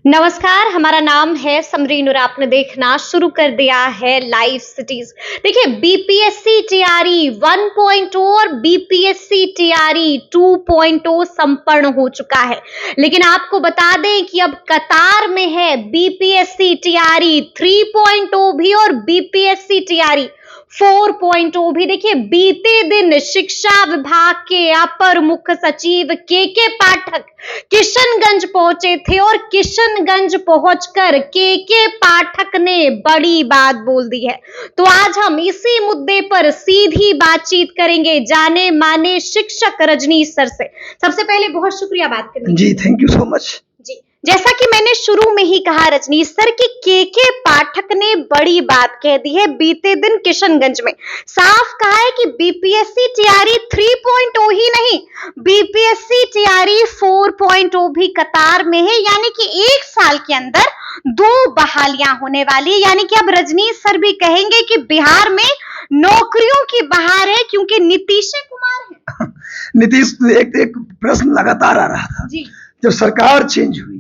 नमस्कार, हमारा नाम है समरीन और आपने देखना शुरू कर दिया है लाइव सिटीज। देखिए, बीपीएससी टीआरई 1.0 और बीपीएससी टीआरई 2.0 संपन्न हो चुका है, लेकिन आपको बता दें कि अब कतार में है बीपीएससी टीआरई 3.0 भी और बीपीएससी टीआरई 4.0 भी। देखिए, बीते दिन शिक्षा विभाग के अपर मुख्य सचिव के पाठक किशनगंज पहुंचे थे और किशनगंज पहुंचकर के पाठक ने बड़ी बात बोल दी है। तो आज हम इसी मुद्दे पर सीधी बातचीत करेंगे जाने माने शिक्षक रजनीश सर से। सबसे पहले बहुत शुक्रिया बात करने जी, थैंक यू सो मच। जी, जैसा कि मैंने शुरू में ही कहा रजनीश सर कि के पाठक ने बड़ी बात कह दी है। बीते दिन किशनगंज में साफ कहा है कि बीपीएससी टीआरई 3.0 ही नहीं, बीपीएससी टीआरई 4.0 भी कतार में है, यानी कि एक साल के अंदर 2 बहालियां होने वाली है। यानी कि अब रजनीश सर भी कहेंगे कि बिहार में नौकरियों की बहार है क्योंकि नीतीश कुमार है। नीतीश एक प्रश्न लगातार आ रहा था जी। जब सरकार चेंज हुई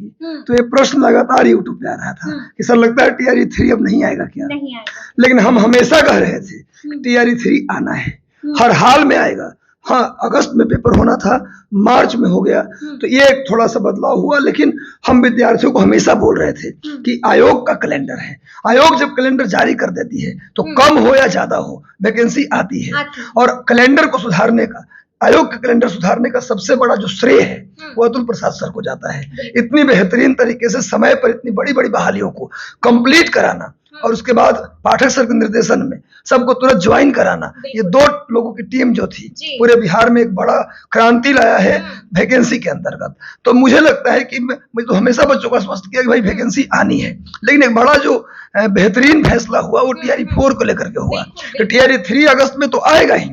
तो ये प्रश्न लगातार यूट्यूब पे आ रहा था कि सर लगता है टीआरई 3 अब नहीं आएगा क्या? नहीं आएगा। लेकिन हम हमेशा कह रहे थे टीआरई 3 आना है, हर हाल में आएगा। हाँ, अगस्त में पेपर होना था, मार्च में हो गया, तो ये थोड़ा सा बदलाव हुआ। लेकिन हम विद्यार्थियों को हमेशा बोल रहे थे कि आयोग का कैलेंडर है, आयोग जब कैलेंडर जारी कर देती है तो कम हो या ज्यादा हो वैकेंसी आती है। और कैलेंडर को सुधारने का, आयोग का कैलेंडर सुधारने का सबसे बड़ा जो श्रेय है वो अतुल प्रसाद सर को जाता है। इतनी बेहतरीन तरीके से समय पर इतनी बड़ी बड़ी बहालियों को कंप्लीट कराना और उसके बाद पाठक सर के निर्देशन में सबको तुरंत ज्वाइन कराना, ये 2 लोगों की टीम जो थी पूरे बिहार में एक बड़ा क्रांति लाया है वैकेंसी के अंतर्गत। तो मुझे लगता है कि मैं तो हमेशा बच्चों को स्पष्ट किया कि भाई वैकेंसी आनी है, लेकिन एक बड़ा जो बेहतरीन फैसला हुआ वो टीआरई 4 को लेकर के हुआ। तो टीआरई 3 अगस्त में तो आएगा ही,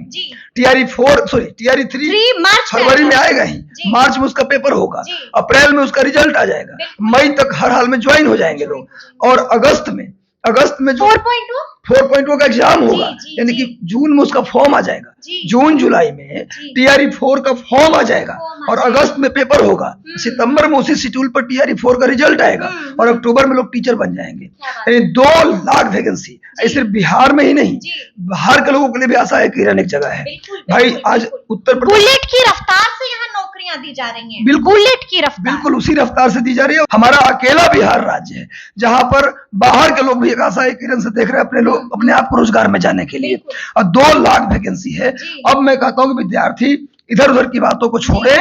टीआरई 3 फरवरी में आएगा ही, मार्च में उसका पेपर होगा, अप्रैल में उसका रिजल्ट आ जाएगा, मई तक हर हाल में ज्वाइन हो जाएंगे लोग, और अगस्त में जो 4.0 का एग्जाम होगा, यानी कि जून में उसका फॉर्म आ जाएगा, जून जुलाई में टीआरई 4 का फॉर्म आ जाएगा और अगस्त में पेपर होगा, सितंबर में उसी शेड्यूल पर टीआरई 4 का रिजल्ट आएगा और अक्टूबर में लोग टीचर बन जाएंगे। यानी 2 लाख वैकेंसी सिर्फ बिहार में ही नहीं, बाहर के लोगों के लिए भी आशा है कि एक जगह है। भाई आज उत्तर प्रदेश बुलेट की रफ्तार से यहाँ नौकरियां दी जा रही हैं, बिल्कुल बुलेट की रफ्तार, बिल्कुल उसी रफ्तार से दी जा रही है। हमारा अकेला बिहार राज्य है जहां पर बाहर के लोग भी एक आशा है किरण से देख रहे हैं अपने आप को रोजगार में जाने के लिए, और 2 लाख वैकेंसी है। अब मैं कहता हूं कि विद्यार्थी इधर उधर की बातों को छोड़े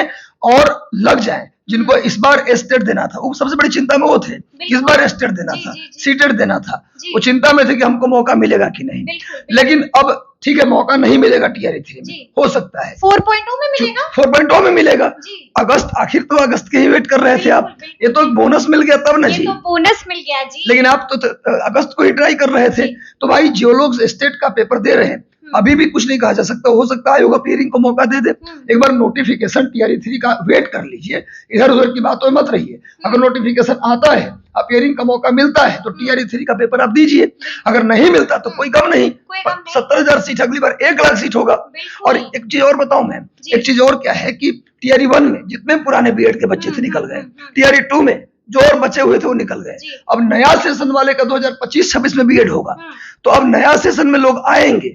और लग जाएं। जिनको इस बार एस्टेट देना था, वो सबसे बड़ी चिंता में वो थे, इस बार एस्टेट देना था, सीटेट देना था, वो चिंता में थे कि हमको मौका मिलेगा कि नहीं। लेकिन अब ठीक है, मौका नहीं मिलेगा टीआरई 3 में, हो सकता है 4.0 में मिलेगा, 4.0 में मिलेगा। अगस्त, आखिर तो अगस्त के ही वेट कर रहे थे आप, ये तो बोनस मिल गया तब ना जी, तो बोनस मिल गया जी, लेकिन आप तो अगस्त को ही ट्राई कर रहे थे। तो भाई जो लोग स्टेट का पेपर दे रहे हैं, अभी भी कुछ नहीं कहा जा सकता, हो सकता है आयोग अपीयरिंग को मौका दे दे। एक बार नोटिफिकेशन टीआरई 3 का वेट कर लीजिए, इधर उधर की बातों में मत रहिए। अगर नोटिफिकेशन आता है, अपीयरिंग का मौका मिलता है तो टीआरई 3 का पेपर आप दीजिए, अगर नहीं मिलता तो कोई गम नहीं, 70,000 सीट, अगली बार 1 लाख सीट होगा। और एक चीज और बताऊं मैं, एक चीज और क्या है कि टीआरई 1 में जितने पुराने बीएड के बच्चे थे निकल गए, टीआरई 2 में जो और बचे हुए थे वो निकल गए। अब नया सेशन वाले का 2025-26 में बीएड होगा, तो अब नया सेशन में लोग आएंगे,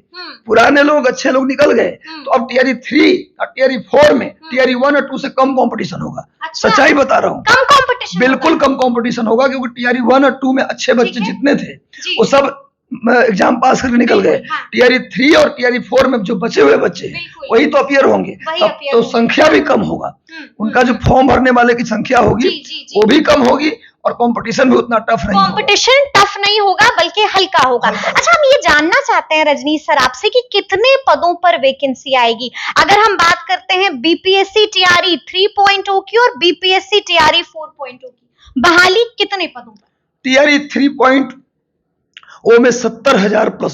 पुराने लोग अच्छे लोग निकल गए, तो अब टीआरई 3 और टीआरई 4 में टीआरई 1 और 2 से कम कंपटीशन होगा। सच्चाई बता रहा हूँ, कम कंपटीशन, बिल्कुल कम कंपटीशन होगा, क्योंकि टीआरई 1 और 2 में अच्छे बच्चे जितने थे वो सब एग्जाम पास करके निकल गए। टीआरई 3 और टीआरई 4 में जो बचे हुए बच्चे वही तो अपीयर होंगे, तब तो संख्या भी कम होगा, उनका जो फॉर्म भरने वाले की संख्या होगी वो भी कम होगी और कंपटीशन भी उतना टफ नहीं होगा। कंपटीशन टफ नहीं होगा बल्कि हल्का होगा। अच्छा, हम ये जानना चाहते हैं रजनीश सर आपसे कि कितने पदों पर वैकेंसी आएगी। अगर हम बात करते हैं बीपीएससी टीआरई 3.0 की और बीपीएससी टीआरई 4.0 की, बहाली कितने पदों पर? टीआरई 3.0 में 70,000 प्लस,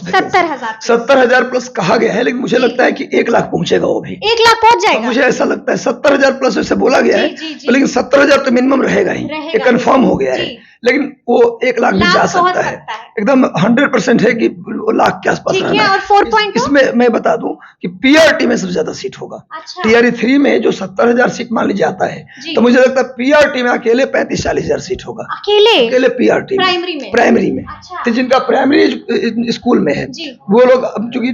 70,000 प्लस कहा गया है, लेकिन मुझे लगता है कि 1 लाख पहुंचेगा, वो भी 1 लाख पहुंच जाएगा। मुझे ऐसा लगता है 70,000 प्लस ऐसे बोला गया है, लेकिन 70,000 तो मिनिमम रहेगा ही, ये कंफर्म हो गया है। लेकिन वो 1 लाख भी जा सकता है, एकदम 100% है कि वो लाख के आसपास रहना है। और 4.0 इसमें मैं बता दूं कि पीआरटी में सबसे ज्यादा सीट होगा। अच्छा। टीआरई 3 में जो 70,000 सीट मान लीजिए आता है, तो मुझे लगता है पीआरटी में अकेले 35-40,000 सीट होगा, अकेले पीआरटी प्राइमरी में। अच्छा। तो जिनका प्राइमरी स्कूल में है वो लोग, अब चूंकि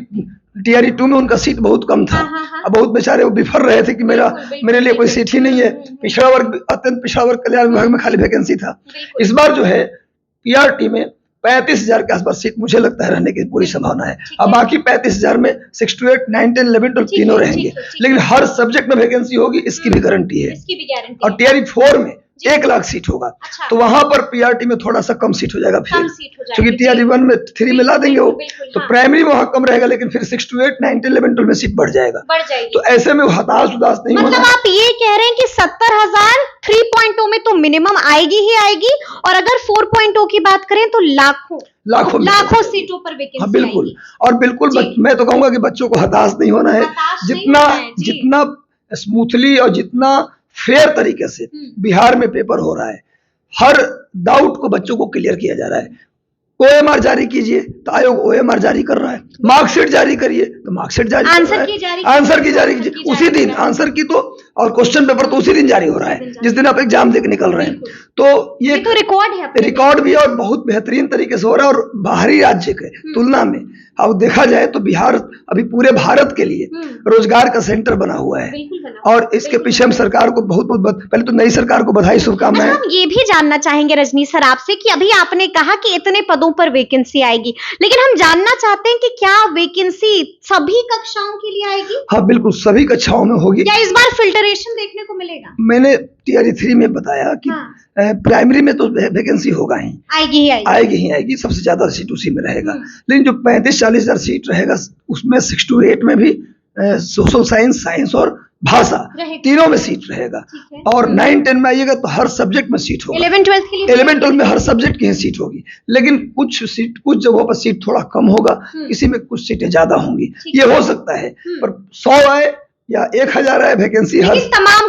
टीआरई 2 में उनका सीट बहुत कम था, अब बहुत बेचारे वो बिफर रहे थे कि मेरे लिए कोई सीट ही नहीं है। पिछड़ा वर्ग, अत्यंत पिछड़ा वर्ग कल्याण विभाग में खाली वैकेंसी था। इस बार जो है पीआरटी में 35,000 के आसपास सीट मुझे लगता है रहने की पूरी संभावना है। अब बाकी 35,000 में 6 to 8, 9, 10, 11, 12 तीनों रहेंगे, लेकिन हर सब्जेक्ट में वैकेंसी होगी, इसकी भी गारंटी है। और टीआरई 4 में 1 लाख सीट होगा। अच्छा। तो वहां पर पीआरटी में थोड़ा सा कम सीट हो जाएगा, फिर क्योंकि टीआरई 1 में 3 में ला देंगे वो, तो प्राइमरी में वहां कम रहेगा, लेकिन फिर 6 to 8, 9, 10, 11, 12 में सीट बढ़ जाएगा। तो ऐसे में हताश उदास नहीं होना। मतलब आप ये कह रहे हैं कि 70,000 3.0 में तो मिनिमम आएगी ही आएगी, और अगर 4.0 की बात करें तो लाखों सीटों पर वैकेंसी। हाँ बिल्कुल, और बिल्कुल मैं तो कहूंगा कि बच्चों को हताश नहीं होना है। जितना स्मूथली और जितना फेयर तरीके से बिहार में पेपर हो रहा है, हर डाउट को बच्चों को क्लियर किया जा रहा है। ओएमआर जारी कीजिए तो आयोग ओएमआर जारी कर रहा है, मार्कशीट जारी करिए तो मार्कशीट जारी कर रहा है, आंसर की जारी कीजिए उसी दिन, आंसर की तो और क्वेश्चन पेपर तो उसी दिन जारी हो रहा है जिस दिन आप एग्जाम देकर निकल रहे हैं। तो ये तो रिकॉर्ड भी है और बहुत बेहतरीन तरीके से हो रहा है। और बाहरी राज्य के तुलना में अब देखा जाए तो बिहार अभी पूरे भारत के लिए रोजगार का सेंटर बना हुआ है, और इसके पीछे हम सरकार को बहुत पहले तो नई सरकार को बधाई, शुभकामनाएं। हम ये भी जानना चाहेंगे रजनीश सर आपसे कि अभी आपने कहा कि इतने पदों पर वैकेंसी आएगी, लेकिन हम जानना चाहते हैं कि क्या वैकेंसी सभी कक्षाओं के लिए आएगी? हाँ बिल्कुल, सभी कक्षाओं में होगी। क्या इस बार फिल्टरेशन देखने को मिलेगा? मैंने टीआरई 3 में बताया कि प्राइमरी में तो वैकेंसी होगा ही, आएगी, सबसे ज्यादा सीट उसी में रहेगा। लेकिन जो 35-40,000 सीट रहेगा उसमें 6 to 8 में भी सोशल साइंस और भाषा तीनों में सीट रहेगा। और 9-10 में आइएगा तो हर सब्जेक्ट में सीट होगा। 11-12 में हर सब्जेक्ट की ही सीट होगी, लेकिन कुछ जगहों पर सीट थोड़ा कम होगा, किसी में कुछ सीटें ज्यादा होंगी, ये हो सकता है। पर 100 आए या 1,000 आए, वैकेंसी हर तमाम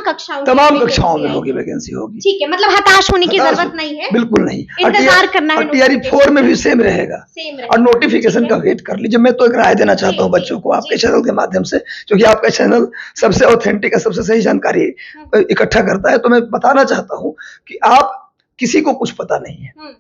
कक्षाओं में होगी, वैकेंसी होगी। ठीक है, मतलब हताश होने की जरूरत नहीं है, बिल्कुल नहीं। इंतजार करना है। टीआरई 4 में भी सेम रहेगा, और नोटिफिकेशन का वेट कर लीजिए। मैं तो एक राय देना चाहता हूँ बच्चों को आपके चैनल के माध्यम से, क्योंकि आपका चैनल सबसे ऑथेंटिक है, सबसे सही जानकारी इकट्ठा करता है। तो मैं बताना चाहता हूँ कि आप किसी को कुछ पता नहीं है।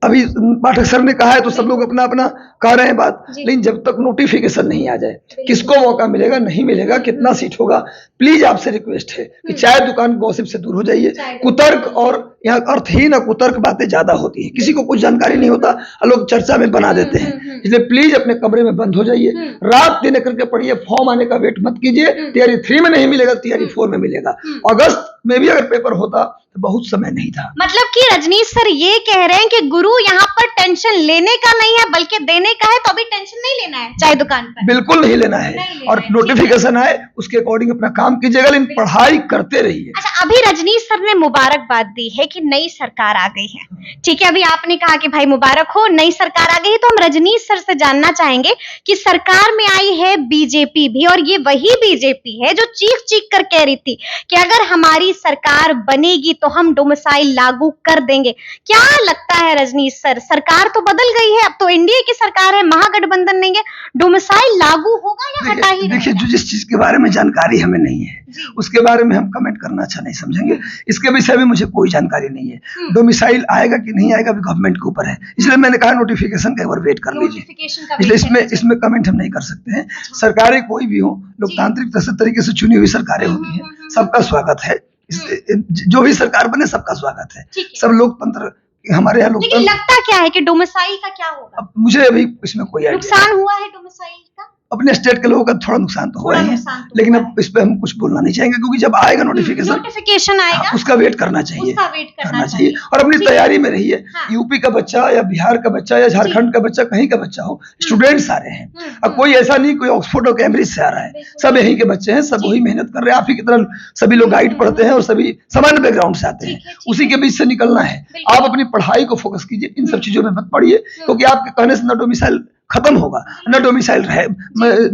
अभी पाठक सर ने कहा है तो सब लोग अपना अपना कह रहे हैं बात, लेकिन जब तक नोटिफिकेशन नहीं आ जाए, किसको मौका मिलेगा, नहीं मिलेगा, कितना सीट होगा, प्लीज आपसे रिक्वेस्ट है कि चाय दुकान गॉसिप से दूर हो जाइए। कुतर्क और यहाँ अर्थहीन और कुतर्क बातें ज्यादा होती है, किसी को कुछ जानकारी नहीं होता, लोग चर्चा में बना देते हैं। इसलिए प्लीज अपने कमरे में बंद हो जाइए, रात दिन करके पढ़िए, फॉर्म आने का वेट मत कीजिए। टीआरई 3 में नहीं मिलेगा, टीआरई 4 में मिलेगा। अगस्त में भी अगर पेपर होता तो बहुत समय नहीं था। मतलब कि रजनीश सर ये कह रहे हैं कि गुरु यहाँ पर टेंशन लेने का नहीं है बल्कि देने का है, तो अभी टेंशन नहीं लेना है चाय दुकान पर, बिल्कुल नहीं लेना है। और नोटिफिकेशन आए उसके अकॉर्डिंग अपना काम कीजिएगा, लेकिन पढ़ाई करते रहिए। अच्छा, अभी रजनीश सर ने मुबारकबाद दी है कि नई सरकार आ गई है, ठीक है, अभी आपने कहा कि भाई मुबारक हो, नई सरकार आ गई है। तो हम रजनीश सर से जानना चाहेंगे कि सरकार में आई है बीजेपी भी, और ये वही बीजेपी है जो चीख कर कह रही थी कि अगर हमारी सरकार बनेगी तो हम डोमिसाइल लागू कर देंगे। क्या लगता है रजनीश सर, सरकार तो बदल गई है, अब तो एनडीए की सरकार है, महागठबंधन नहीं है, डोमिसाइल लागू होगा या हटा ही? देखिए, जो जिस चीज के बारे में जानकारी हमें नहीं है उसके बारे में हम कमेंट करना अच्छा नहीं समझेंगे। इसके विषय में मुझे कोई जानकारी नहीं है। डोमिसाइल आएगा कि नहीं आएगा गवर्नमेंट के ऊपर है, इसलिए मैंने कहा नोटिफिकेशन का एक बार वेट कर लीजिए। इसलिए इसमें कमेंट हम नहीं कर सकते हैं। सरकारें कोई भी हो, लोकतांत्रिक तरीके से चुनी हुई सरकारें होती हैं, सबका स्वागत है। जो भी सरकार बने सबका स्वागत है, सब लोकतंत्र हमारे यहाँ। लेकिन लगता क्या है कि डोमिसाइल का क्या होगा? अब मुझे अभी इसमें कोई नुकसान हुआ है डोमिसाइल का? अपने स्टेट के लोगों का थोड़ा नुकसान तो हुआ है, लेकिन अब इस पे हम कुछ बोलना नहीं चाहेंगे, क्योंकि जब आएगा नोटिफिकेशन आएगा उसका वेट करना चाहिए। और अपनी तैयारी में रहिए। यूपी का बच्चा या बिहार का बच्चा या झारखंड का बच्चा, कहीं का बच्चा हो, स्टूडेंट सारे हैं। अब कोई ऐसा नहीं कोई ऑक्सफोर्ड और कैम्ब्रिज से आ रहा है, सब यहीं के बच्चे हैं, सब वही मेहनत कर रहे हैं। आप ही की तरह सभी लोग गाइड पढ़ते हैं और सभी सामान्य बैकग्राउंड से आते हैं, उसी के बीच से निकलना है। आप अपनी पढ़ाई को फोकस कीजिए, इन सब चीजों में मत पढ़िए, क्योंकि आपके कहने से न डोमिसाइल खत्म होगा, न डोमिसाइल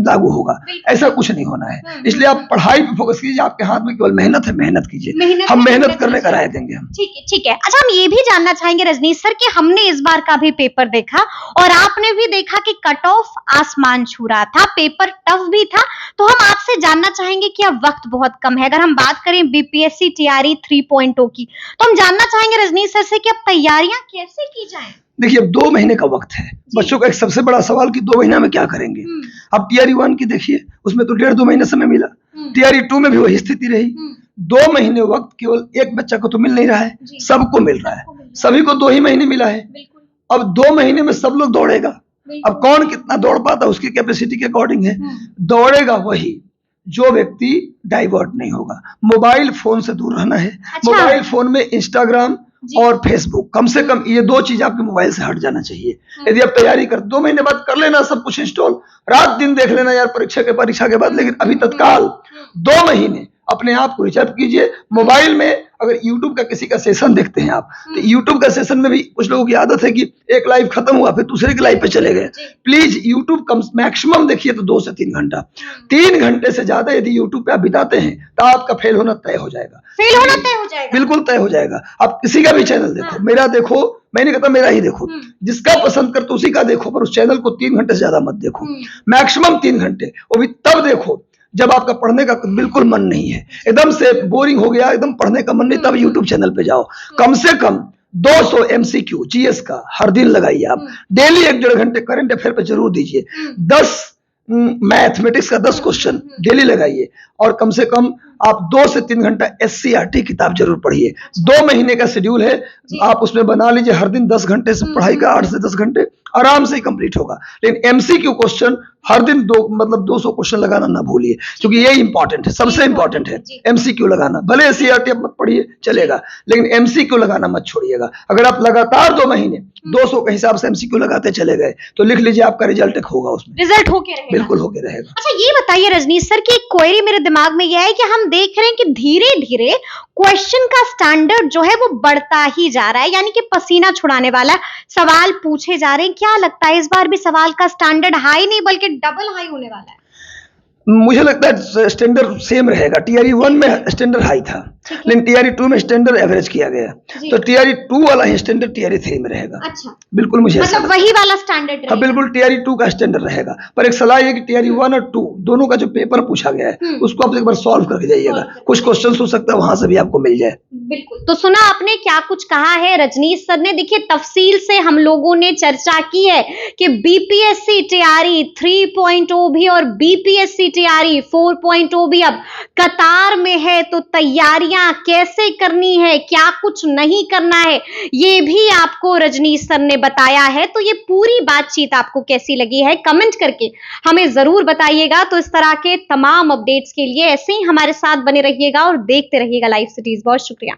लागू होगा, ऐसा कुछ नहीं होना है। इसलिए आप पढ़ाई पे फोकस कीजिए, आपके हाथ में केवल मेहनत है, मेहनत कीजिए, हम मेहनत करने का राय देंगे हम। ठीक है, ठीक है। अच्छा, हम ये भी जानना चाहेंगे रजनीश सर कि हमने इस बार का भी पेपर देखा और आपने भी देखा कि कट ऑफ आसमान छू रहा था, पेपर टफ भी था, तो हम आपसे जानना चाहेंगे कि अब वक्त बहुत कम है। अगर हम बात करें बीपीएससी टीआरई 3.0 की, तो हम जानना चाहेंगे रजनीश सर से कि अब तैयारियां कैसे की जाएं? देखिए, अब 2 महीने का वक्त है। बच्चों का एक सबसे बड़ा सवाल कि 2 महीना में क्या करेंगे। अब टीआरई 1 की देखिए, उसमें तो 1.5-2 महीने समय मिला, टीआरई 2 में भी वही स्थिति रही। 2 महीने वक्त केवल एक बच्चा को तो मिल नहीं रहा है, सबको मिल रहा है, सभी को 2 ही महीने मिला है। अब 2 महीने में सब लोग दौड़ेगा। अब कौन कितना दौड़ पाता है उसकी कैपेसिटी के अकॉर्डिंग है। दौड़ेगा वही जो व्यक्ति डाइवर्ट नहीं होगा। मोबाइल फोन से दूर रहना है। अच्छा। मोबाइल फोन में इंस्टाग्राम और फेसबुक, कम से कम ये 2 चीज आपके मोबाइल से हट जाना चाहिए। यदि आप तैयारी कर 2 महीने बाद कर लेना सब कुछ इंस्टॉल, रात दिन देख लेना यार परीक्षा के बाद, लेकिन अभी तत्काल 2 महीने अपने आप को रिचार्ज कीजिए। मोबाइल में अगर YouTube का किसी का सेशन देखते हैं आप, तो YouTube का सेशन में भी कुछ लोगों की आदत है कि एक लाइव खत्म हुआ फिर दूसरे के लाइव पे चले गए। प्लीज YouTube कम मैक्सिमम देखिए तो 2 से 3 घंटा, 3 घंटे से ज्यादा यदि YouTube पे आप बिताते हैं तो आपका फेल होना तय हो जाएगा। फेल होना तय हो जाएगा, बिल्कुल तय हो जाएगा। आप किसी का भी चैनल देखो, मेरा देखो, मैंने कहता मेरा ही देखो, जिसका पसंद कर तो उसी का देखो, पर उस चैनल को 3 घंटे से ज्यादा मत देखो। मैक्सिमम 3 घंटे, वो भी तब देखो जब आपका पढ़ने का बिल्कुल मन नहीं है, एकदम से बोरिंग हो गया, एकदम पढ़ने का मन नहीं, तब YouTube चैनल पे जाओ। कम से कम 200 MCQ जीएस का हर दिन लगाइए आप। डेली 1-1.5 घंटे करंट अफेयर पे जरूर दीजिए। 10 मैथमेटिक्स का 10 क्वेश्चन डेली लगाइए, और कम से कम आप 2 से 3 घंटा SCRT किताब जरूर पढ़िए। 2 महीने का शेड्यूल है, आप उसमें बना लीजिए हर दिन 10 घंटे से पढ़ाई का, 8 से 10 घंटे आराम से कंप्लीट होगा। लेकिन MCQ क्वेश्चन हर दिन 200 क्वेश्चन लगाना ना भूलिए, क्योंकि ये इंपॉर्टेंट है, सबसे इंपॉर्टेंट है MCQ लगाना। भले SCRT आप मत पढ़िए चलेगा, लेकिन MCQ लगाना मत छोड़िएगा। अगर आप लगातार 2 महीने 200 के हिसाब से MCQ लगाते चले गए तो लिख लीजिए आपका रिजल्ट एक होगा, उसमें रिजल्ट होके रहेगा, बिल्कुल होके रहेगा। अच्छा, ये बताइए रजनीश सर की एक क्वेरी मेरे दिमाग में यह है कि हम देख रहे हैं कि धीरे धीरे क्वेश्चन का स्टैंडर्ड जो है वो बढ़ता ही जा रहा है, यानी कि पसीना छुड़ाने वाला सवाल पूछे जा रहे हैं। क्या लगता है इस बार भी सवाल का स्टैंडर्ड हाई नहीं बल्कि डबल हाई होने वाला है? मुझे लगता है स्टैंडर्ड सेम रहेगा। टीआरई 1 में स्टैंडर्ड हाई था, लेकिन टीआरई 2 में स्टैंडर्ड एवरेज किया गया, तो टीआरई 2 वाला ही स्टैंडर्ड टीआरई 3 में रहेगा। अच्छा, बिल्कुल, मुझे मतलब वही वाला स्टैंडर्ड रहेगा। हाँ बिल्कुल, टीआरई 2 का स्टैंडर्ड रहेगा। पर एक सलाह है कि टीआरई 1 और 2 दोनों का जो पेपर पूछा गया है उसको आप एक बार सॉल्व करके जाइएगा। कुछ क्वेश्चन हो सकता है वहां से भी आपको मिल जाए। बिल्कुल, तो सुना आपने क्या कुछ कहा है रजनीश सर ने। देखिए, तफसील से हम लोगों ने चर्चा की है कि बीपीएससी टीआरई 3.0 भी और बीपीएससी टीआरई 4.0 भी अब कतार में है, तो तैयारियां कैसे करनी है, क्या कुछ नहीं करना है, ये भी आपको रजनीश सर ने बताया है। तो ये पूरी बातचीत आपको कैसी लगी है कमेंट करके हमें जरूर बताइएगा। तो इस तरह के तमाम अपडेट्स के लिए ऐसे ही हमारे साथ बने रहिएगा और देखते रहिएगा लाइव सिटीज। बहुत शुक्रिया।